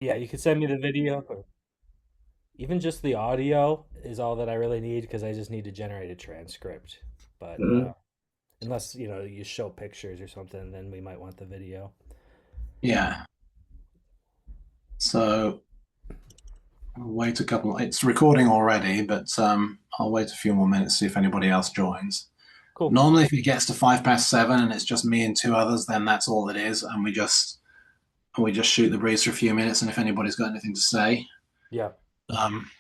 Yeah, you could send me the video, or even just the audio is all that I really need because I just need to generate a transcript. But Mhm. unless, you show pictures or something, then we might want the video. Yeah. So I'll wait a couple. It's recording already, but I'll wait a few more minutes, see if anybody else joins. Cool. Normally, if it gets to 7:05 and it's just me and two others, then that's all it is, and we just shoot the breeze for a few minutes, and if anybody's got anything to say, Yeah. um,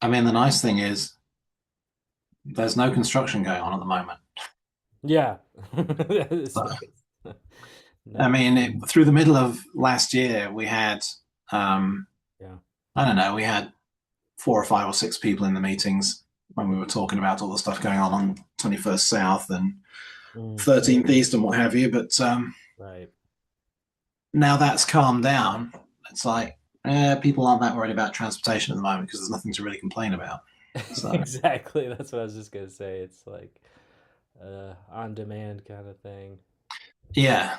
I mean, the nice thing is there's no construction going on at the moment. Yeah. It's So, nice. I No. mean, through the middle of last year, we had, um, Yeah. I don't know, we had four or five or six people in the meetings when we were talking about all the stuff going on 21st South and Mm, 13th East and what have you. But right. now that's calmed down. It's like, people aren't that worried about transportation at the moment because there's nothing to really complain about. So, Exactly. That's what I was just gonna say. It's like on demand kind of thing. yeah.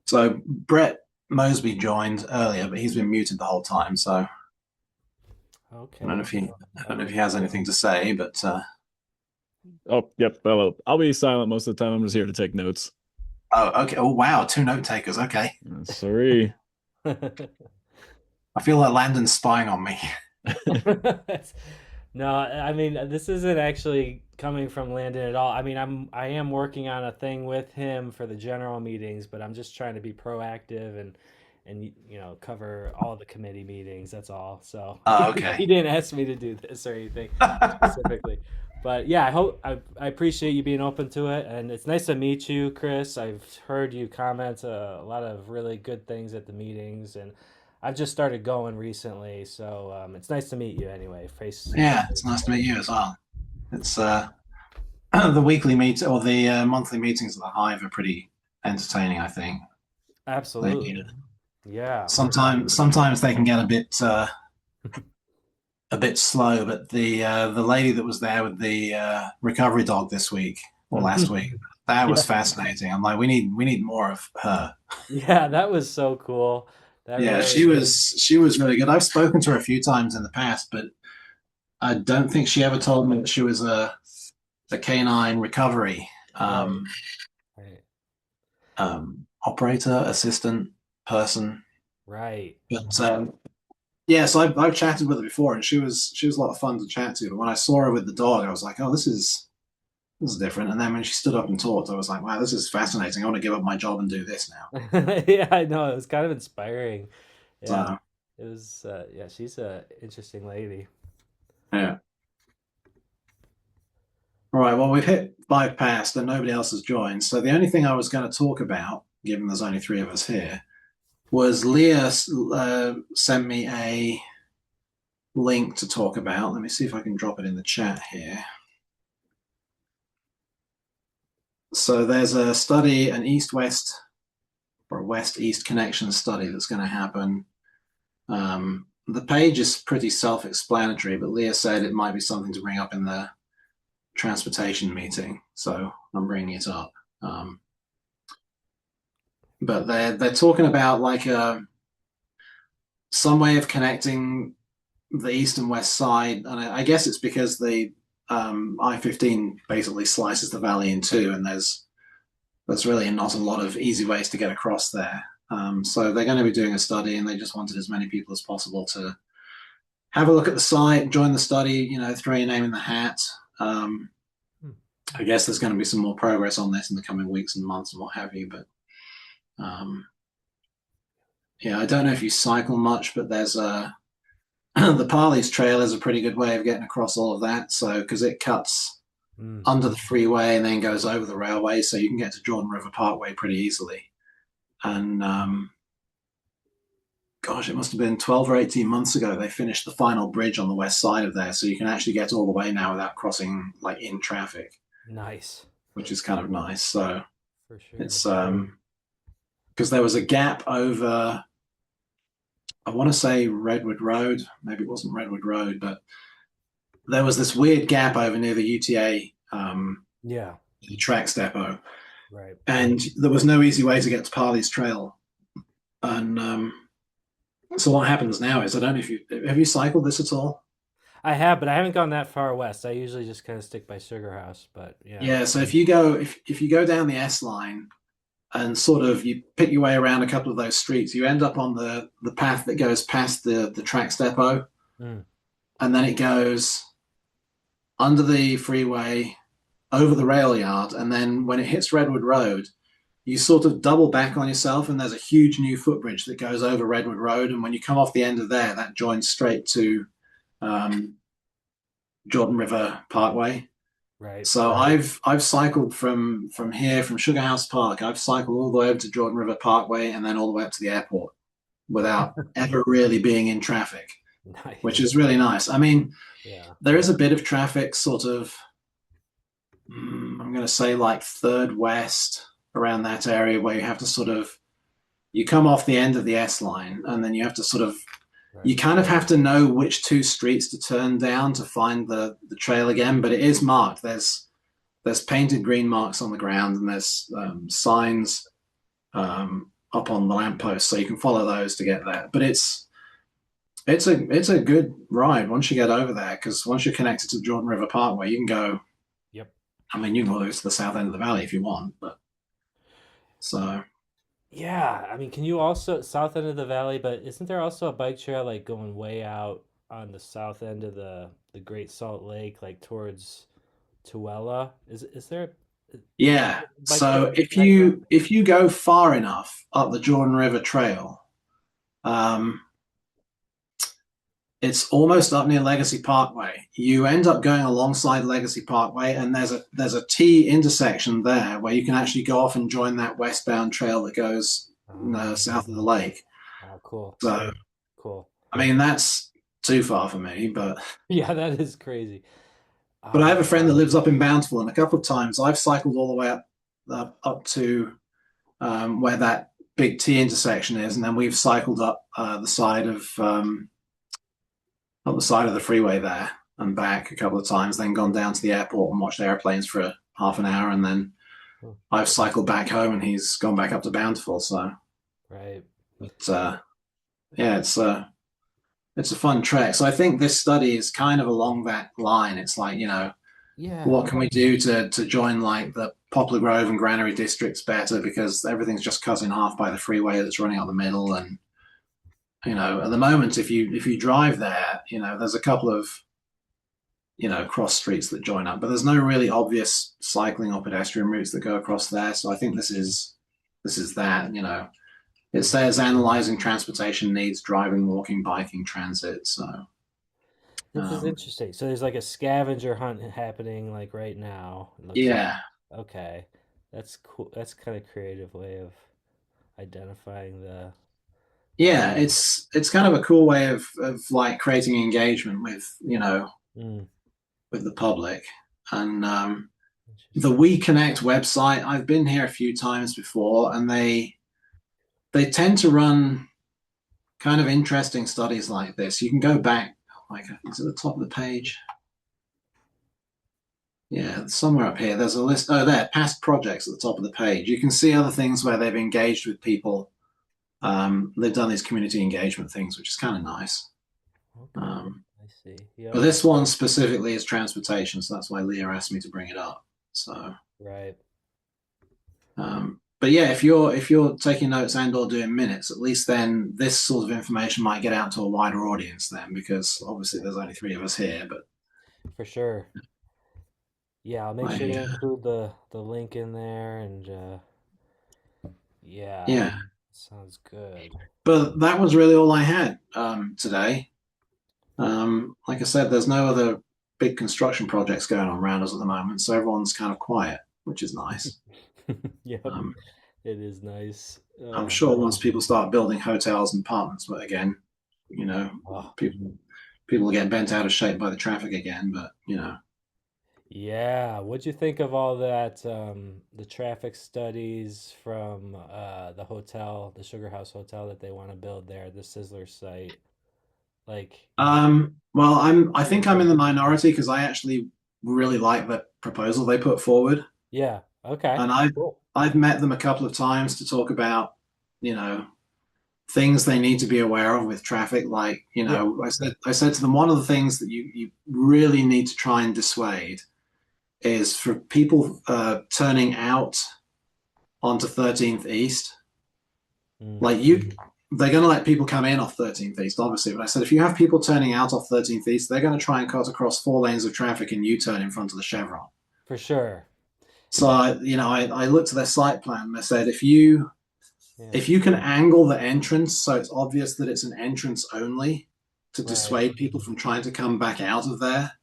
So Brett Mosby joined earlier, but he's been muted the whole time. So I don't know Okay. if he, I I'll don't know if bring he has anything to say, but Oh, yep. I'll be silent most of the time. I'm just here to take notes. oh, okay. Oh, wow. Two note takers. Okay. Sorry. I feel like Landon's spying on me. No, I mean this isn't actually coming from Landon at all. I mean, I am working on a thing with him for the general meetings, but I'm just trying to be proactive and cover all the committee meetings. That's all. So Oh, he okay. didn't ask me to do this or anything specifically. But yeah, I appreciate you being open to it, and it's nice to meet you, Chris. I've heard you comment a lot of really good things at the meetings, and I've just started going recently, so it's nice to meet you anyway, face to Yeah, it's face. nice to meet you as well. It's the weekly meet or the monthly meetings at the Hive are pretty entertaining. I think Absolutely. Yeah, for sure. sometimes they can get a bit slow, but the lady that was there with the recovery dog this week or last week, that was Yeah. fascinating. I'm like, we need more of her. Yeah, that was so cool. That Yeah, really she was really good. I've spoken to her a few times in the past, but I don't think she ever told me that she was a canine recovery right, right, operator, assistant person. right. But yeah, so I've chatted with her before, and she was a lot of fun to chat to. But when I saw her with the dog, I was like, oh, this is different. And then when she stood up and talked, I was like, wow, this is fascinating. I want to give up my job and do this now. Yeah, I know. It was kind of inspiring. Yeah, So it was. Yeah, she's a interesting lady. yeah. All right. Well, we've hit 5 past, and nobody else has joined. So the only thing I was going to talk about, given there's only three of us here, was Leah sent me a link to talk about. Let me see if I can drop it in the chat here. So there's a study, an east-west or west-east connection study that's going to happen. The page is pretty self-explanatory, but Leah said it might be something to bring up in the transportation meeting, so I'm bringing it up. But they're talking about like some way of connecting the east and west side, and I guess it's because the I-15 basically slices the valley in two, and there's really not a lot of easy ways to get across there. So they're going to be doing a study, and they just wanted as many people as possible to have a look at the site, join the study, throw your name in the hat. Um, Hmm. I guess there's going to be some more progress on this in the coming weeks and months and what have you. But um, yeah, I don't know if you cycle much, but there's the Parley's Trail is a pretty good way of getting across all of that. So because it cuts Mm. under the freeway and then goes over the railway, so you can get to Jordan River Parkway pretty easily. And gosh, it must have been 12 or 18 months ago they finished the final bridge on the west side of there, so you can actually get all the way now without crossing like in traffic, Nice, which is kind of nice. So for sure. it's because there was a gap over, I want to say Redwood Road, maybe it wasn't Redwood Road, but there was this weird gap over near the UTA Yeah, tracks depot, right. and there was no easy way to get to Parley's Trail And so what happens now is I don't know if you have you cycled this at all. I have, but I haven't gone that far west. I usually just kind of stick by Sugar House, but yeah. Yeah, so if you go down the S line and sort of you pick your way around a couple of those streets, you end up on the path that goes past the tracks depot, Mm, and then it goes under the freeway, over the rail yard, and then when it hits Redwood Road, you sort of double back on yourself, and there's a huge new footbridge that goes over Redwood Road, and when you come off the end of there, that joins straight to um, Jordan River Parkway. right. So I've cycled from here from Sugar House Park. I've cycled all the way over to Jordan River Parkway and then all the way up to the airport without ever really being in traffic, which Nice. is really nice. I mean, Yeah. there is a bit of traffic, sort of. I'm going to say like Third West around that area where you have to sort of you come off the end of the S line and then you have to sort of Right. you kind of have to know which two streets to turn down to find the trail again, but it is marked. There's painted green marks on the ground and there's signs up on the lamppost, so you can follow those to get there. But it's a good ride once you get over there because once you're connected to the Jordan River Parkway, you can go. Yep. I mean, you can go to the south end of the valley if you want, but so Yeah, I mean, can you also south end of the valley, but isn't there also a bike trail like going way out on the south end of the Great Salt Lake, like towards Tooele? Is there a yeah. bike trail So that direction? if you go far enough up the Jordan River Trail, um, it's almost up near Legacy Parkway. You end up going alongside Legacy Parkway, and there's a T intersection there where you can actually go off and join that westbound trail that goes south of the lake. Oh, cool, So cool. I mean that's too far for me, Yeah, that is crazy. but I Oh, have a friend that lives up in Bountiful, and a couple of times I've cycled all the way up to where that big T intersection is, and then we've cycled up the side of the freeway there and back a couple of times, then gone down to the airport and watched airplanes for half an hour, and then cool. I've cycled back home, and he's gone back up to Bountiful. So, Right. but yeah, it's a fun trek. So I think this study is kind of along that line. It's like Yeah. what can we do to join like the Poplar Grove and Granary districts better because everything's just cut in half by the freeway that's running out the middle, and at the moment if you drive there, there's a couple of cross streets that join up, but there's no really obvious cycling or pedestrian routes that go across there. So I think this is that. It says analyzing transportation needs, driving, walking, biking, transit. So This is um, interesting. So there's like a scavenger hunt happening like right now. It looks like. yeah, Okay. That's cool. That's kind of creative way of identifying the yeah, um it's kind of a cool way of like creating engagement with mm, with the public. And the interesting. We Connect website, I've been here a few times before, and they tend to run kind of interesting studies like this. You can go back, like it's at the top of the page. Yeah, somewhere up here. There's a list. Oh, there, past projects at the top of the page. You can see other things where they've engaged with people. They've done these community engagement things, which is kind of nice. Okay. Um, I see. but Yep. this one specifically is transportation, so that's why Leah asked me to bring it up. So, Right. but yeah, if you're taking notes and or doing minutes, at least then this sort of information might get out to a wider audience then, because obviously there's only three of us here. But For sure. Yeah, I'll make sure I, to include the link in there and yeah, yeah, sounds good. but that was really all I had today. Like I said, there's no other big construction projects going on around us at the moment, so everyone's kind of quiet, which is nice. Yep. Um, It is nice. I'm Oh sure once man. people start building hotels and apartments, but again, you know, Oh. people will get bent out of shape by the traffic again. But Yeah, what'd you think of all that, the traffic studies from the hotel, the Sugar House Hotel that they want to build there, the Sizzler site? Like, well, I think I'm in the minority because I actually really like the proposal they put forward, yeah, okay, and I've cool. I've met them a couple of times to talk about, you know, things they need to be aware of with traffic. Like, Yeah. I said to them, one of the things that you really need to try and dissuade is for people turning out onto 13th East. Mm. Like they're going to let people come in off 13th East, obviously. But I said, if you have people turning out off 13th East, they're going to try and cut across 4 lanes of traffic and U-turn in front of the Chevron. For sure. So I looked at their site plan and I said, if Yeah. you can angle the entrance so it's obvious that it's an entrance only to Right. dissuade people from trying to come back out of there,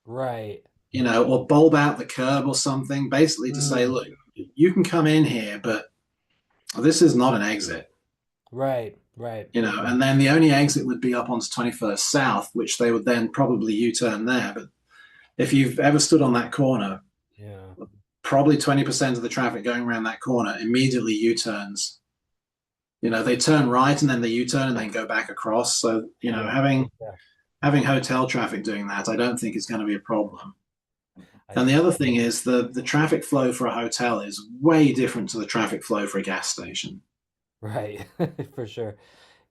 Right. or bulb out the curb or something, basically to say, Mm. look, you can come in here, but this is not an exit. Right. Right. And then the only exit would be up onto 21st South, which they would then probably U-turn there. But if you've ever stood on that corner, Yeah. probably 20% of the traffic going around that corner immediately U-turns. They turn right and then they U-turn and then go back across. So, Yeah. Yeah. having hotel traffic doing that, I don't think is going to be a problem. I And the see. other thing is the traffic flow for a hotel is way different to the traffic flow for a gas station. Right. For sure.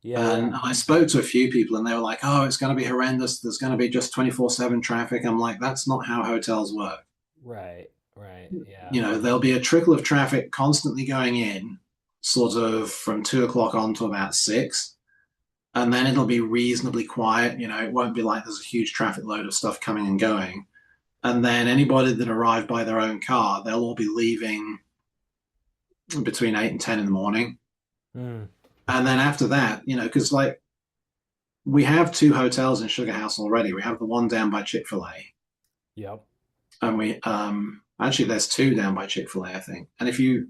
Yeah. Yeah. And I spoke to a few people and they were like, oh, it's going to be horrendous. There's going to be just 24/7 traffic. I'm like, that's not how hotels work. Right. Right. Yeah. There'll be a trickle of traffic constantly going in, sort of from 2 o'clock on to about 6. And then it'll be reasonably quiet. It won't be like there's a huge traffic load of stuff coming and going. And then anybody that arrived by their own car, they'll all be leaving between 8 and 10 in the morning. Mm. And then after that, because like we have 2 hotels in Sugar House already. We have the one down by Chick-fil-A, Yep. and we actually there's 2 down by Chick-fil-A, I think. And if you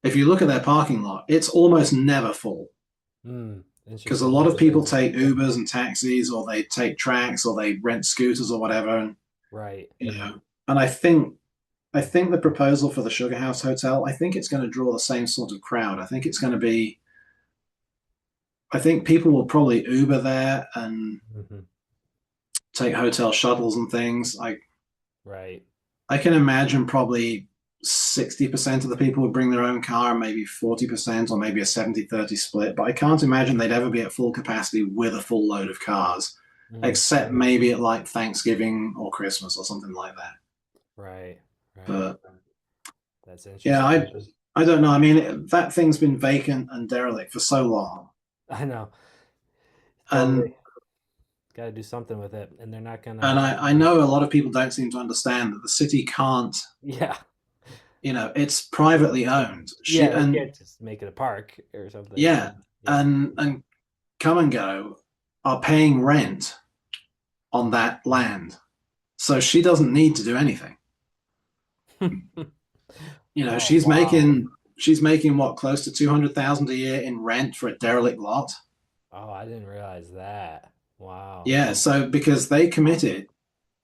look at their parking lot, it's almost never full Mm. because a Interesting. lot of people take Ubers and taxis, or they take tracks, or they rent scooters or whatever. And Right. and I think the proposal for the Sugar House Hotel, I think it's going to draw the same sort of crowd. I think people will probably Uber there and Hmm. take hotel shuttles and things. Right. I can imagine probably 60% of the people would bring their own car, and maybe 40%, or maybe a 70-30 split. But I can't imagine they'd ever be at full capacity with a full load of cars, Mm. except maybe at like Thanksgiving or Christmas or something like that. Right. Right. But That's yeah, interesting. I don't know. I mean, that thing's been vacant and derelict for so long. I know. And Totally. Got to do something with it, and they're not and gonna. I know a lot of people don't seem to understand that the city can't, Yeah. it's privately owned. Yeah. They And can't just make it a park or something. yeah, Yeah. and Come and Go are paying rent on that land. So she doesn't need to do anything. Oh She's wow. making what, close to 200,000 a year in rent for a derelict lot. Oh, I didn't realize that. Wow. Yeah, so because they committed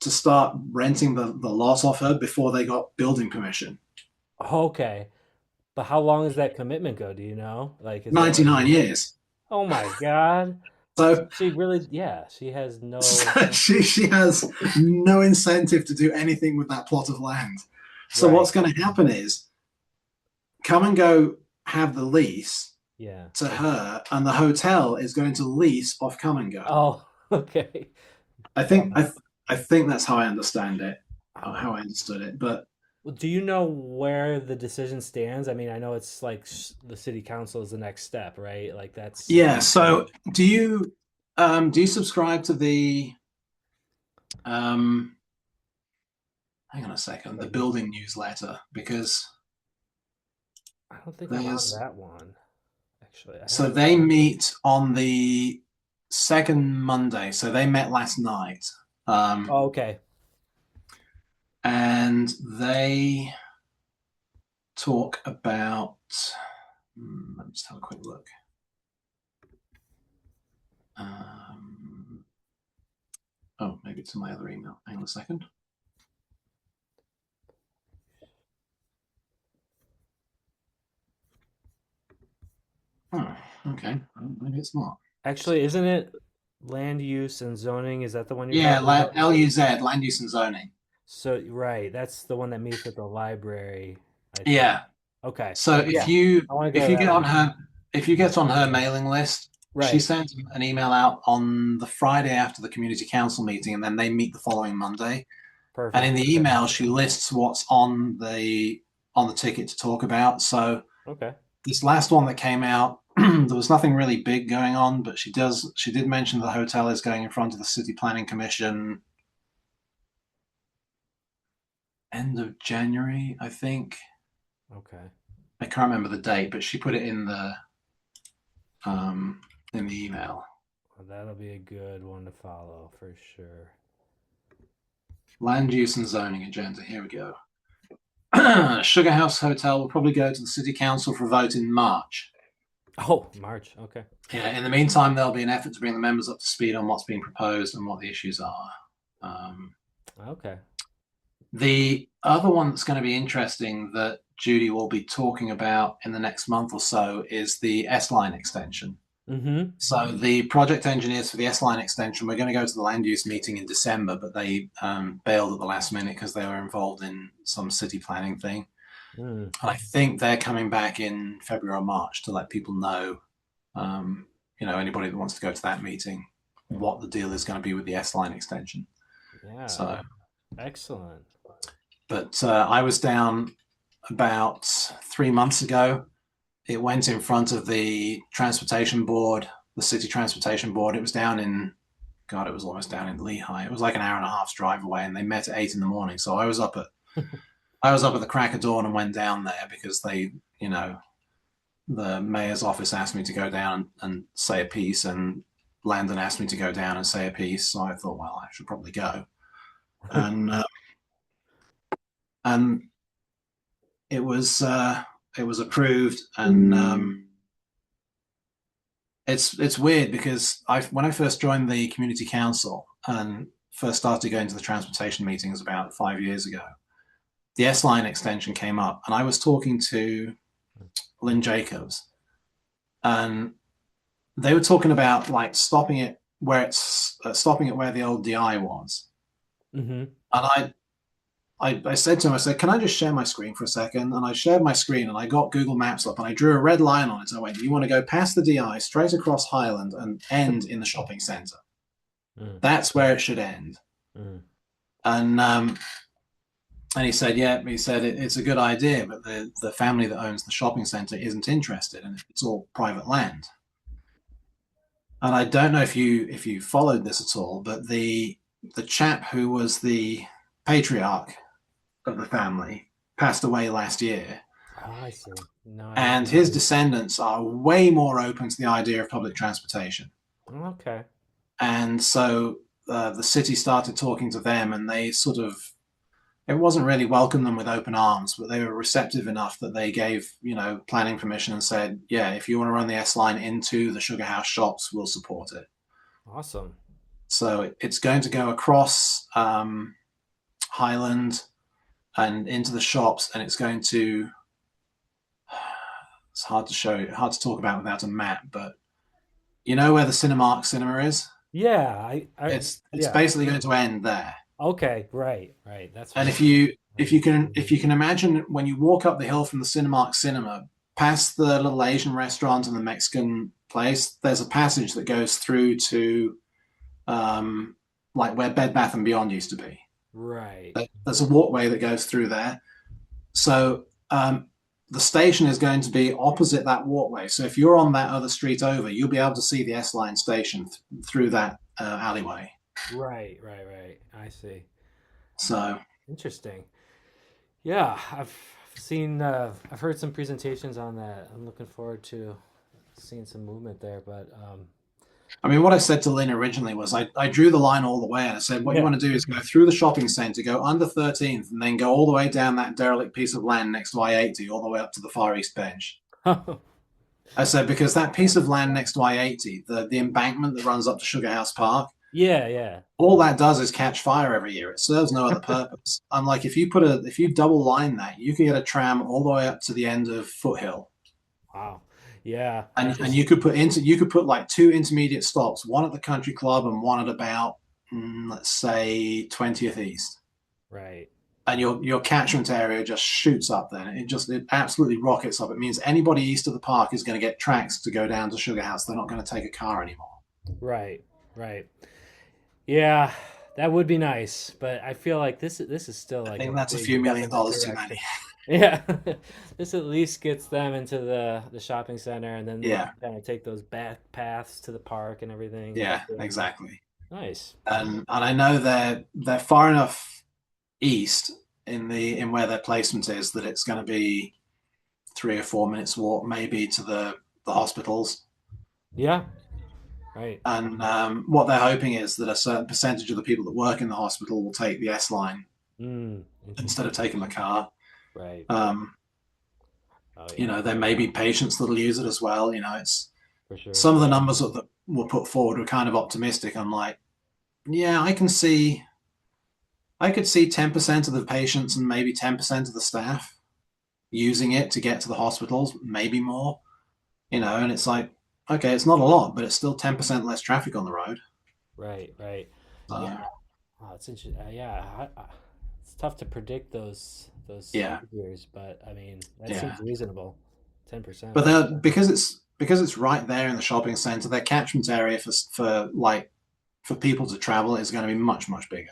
to start renting the lot off her before they got building permission. Okay. But how long does that commitment go? Do you know? Like, is it like, 99 years. oh my God. So So she really, yeah, she has no, she has no incentive to do anything with that plot of land. So right. what's going to happen is Come and Go have the lease Yeah. to her, and the hotel is going to lease off Come and Go. Oh, okay. I think Wow. I think that's how I understand it, or Oh. how I understood it. But Well, do you know where the decision stands? I mean, I know it's like the city council is the next step, right? Like that's, yeah, so do you subscribe to the um hang on a second, the building newsletter? Because I don't think I'm on there's that one. Actually, I so haven't. they meet on the second Monday. So they met last night. Oh, okay. And they talk about let me just have a quick look. Oh, maybe it's in my other email. Hang on a second. Oh, okay. Well, maybe it's not. Actually, isn't it land use and zoning? Is that the one you're Yeah, talking about? LUZ, land use and zoning. So, right, that's the one that meets at the library, I think. Yeah. Okay. So Yeah, I want to if go to you that get on one. her if you get on her mailing list, she Right. sends an email out on the Friday after the community council meeting, and then they meet the following Monday. And in Perfect. the Okay. email, she lists what's on the ticket to talk about. So Okay. this last one that came out, there was nothing really big going on, but she did mention the hotel is going in front of the City Planning Commission end of January, I think. Okay. I can't remember the date, but she put it in the email. Well, that'll be a good one to follow for sure. Land use and zoning agenda. Here we go. Sugar House Hotel will probably go to the City Council for a vote in March. Oh, March. Okay. Yeah, in the meantime, there'll be an effort to bring the members up to speed on what's being proposed and what the issues are. Okay. The other one that's going to be interesting that Judy will be talking about in the next month or so is the S-Line extension. Mm-hmm. So the project engineers for the S-Line extension were going to go to the land use meeting in December, but they bailed at the last minute because they were involved in some city planning thing. Mm. And I think they're coming back in February or March to let people know, anybody that wants to go to that meeting, what the deal is going to be with the S-Line extension. Yeah. So excellent. But I was down about 3 months ago. It went in front of the transportation board, the city transportation board. It was down in, God, it was almost down in Lehigh. It was like an hour and a half's drive away, and they met at 8 a.m. So I was up at the crack of dawn and went down there because the mayor's office asked me to go down and say a piece, and Landon asked me to go down and say a piece. So I thought, well, I should probably go. And it was approved, and it's weird because when I first joined the community council and first started going to the transportation meetings about 5 years ago, the S-Line extension came up, and I was talking to Lynn Jacobs, and they were talking about like stopping it where the old DI was. Mm-hmm. And I said to him, I said, can I just share my screen for a second? And I shared my screen, and I got Google Maps up, and I drew a red line on it. I went, you want to go past the DI, straight across Highland, and end in the shopping centre. Mm. That's where it should end. Mm. And he said, yeah, he said, it's a good idea, but the family that owns the shopping centre isn't interested, and it's all private land. And I don't know if you followed this at all, but the chap who was the patriarch of the family passed away last year. Oh, I see. No, and his descendants are way more open to the idea of public transportation. Okay. And so the city started talking to them, and they it wasn't really welcome them with open arms, but they were receptive enough that they gave, planning permission and said, yeah, if you want to run the S-Line into the Sugar House shops, we'll support it. Awesome. So it's going to go across Highland and into the shops, and it's going to, it's hard to talk about without a map, but you know where the Cinemark cinema is? Yeah, It's yeah. basically going to end there. Okay, right. That's And right. if you can imagine, when you walk up the hill from the Cinemark cinema, past the little Asian restaurant and the Mexican place, there's a passage that goes through to like where Bed Bath and Beyond used to be. Right. There's a walkway that goes through there. So the station is going to be opposite that walkway. So if you're on that other street over, you'll be able to see the S-Line station through that alleyway. Right. I see. So interesting. Yeah, I've I've heard some presentations on that. I'm looking forward to seeing some movement there. But I mean, what I said to Lynn originally was I drew the line all the way, and I said, what you want to do is go through the shopping centre, go under 13th, and then go all the way down that derelict piece of land next to I-80, all the way up to the Far East Bench. I said, because that piece of land next to I-80, the embankment that runs up to Sugar House Park, yeah, all that does is catch fire every year. It serves no other purpose. I'm like, if you double line that, you can get a tram all the way up to the end of Foothill. Wow. Yeah. And you could put like 2 intermediate stops, one at the country club and one at about let's say 20th East. Right. and your catchment area just shoots up. Then it absolutely rockets up. It means anybody east of the park is going to get tracks to go down to Sugar House. They're not going to take a car anymore. Right, right. Yeah, that would be nice, but I feel like this is still I like a think that's a big few million government dollars too direction. many. Yeah, this at least gets them into the shopping center, and then they Yeah, can kind of take those back paths to the park and everything. yeah, exactly. Nice. And I know they're far enough east in where their placement is that it's going to be 3 or 4 minutes walk maybe to the hospitals. Yeah, right. And what they're hoping is that a certain percentage of the people that work in the hospital will take the S line instead Interesting. of taking the car. Right. Um, Oh yeah, there may be patients that'll use it as well. It's for sure. some of the numbers that were put forward were kind of optimistic. I'm like, yeah, I could see 10% of the patients and maybe 10% of the staff using it to get to the hospitals, maybe more. And it's like, okay, it's not a lot, but it's still 10% less traffic on the road. Right, right. Yeah. So Oh, it's interesting. Yeah, it's tough to predict those yeah, figures, but I mean that yeah. seems reasonable. 10%. But because it's right there in the shopping center, their catchment area for people to travel is going to be much much bigger.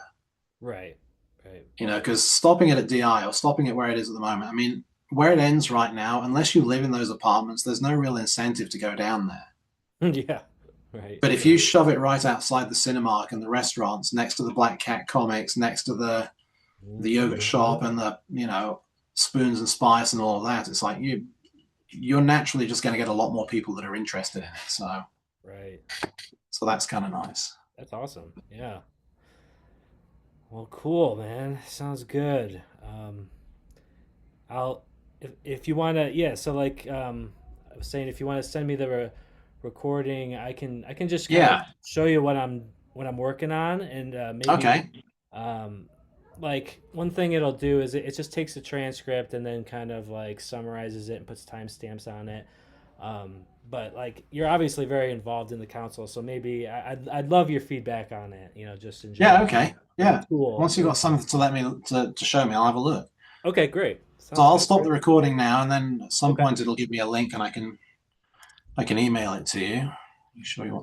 Right, right. Because stopping it at DI or stopping it where it is at the moment, I mean, where it ends right now, unless you live in those apartments, there's no real incentive to go down there. Yeah, right. But if you shove it right outside the Cinemark and the restaurants, next to the Black Cat Comics, next to the yogurt shop and the Spoons and Spice and all of that, it's like you're naturally just going to get a lot more people that are interested in it. Right. So that's kind of nice. That's awesome. Yeah. Well, cool, man. Sounds good. I'll if you want to, yeah. So like, I was saying, if you want to send me the recording, I can just kind of Yeah. show you what I'm working on, and maybe Okay. um, like one thing it'll do is it just takes a transcript and then kind of like summarizes it and puts timestamps on it. But like you're obviously very involved in the council, so maybe I'd love your feedback on it. Just in Yeah. general, Okay. as a Yeah. tool. Once you've got something to let me to show me, I'll have a look. Okay, great. So Sounds I'll good. stop the recording now, and then at some Okay. point it'll give me a link, and I can email it to you. You sure you want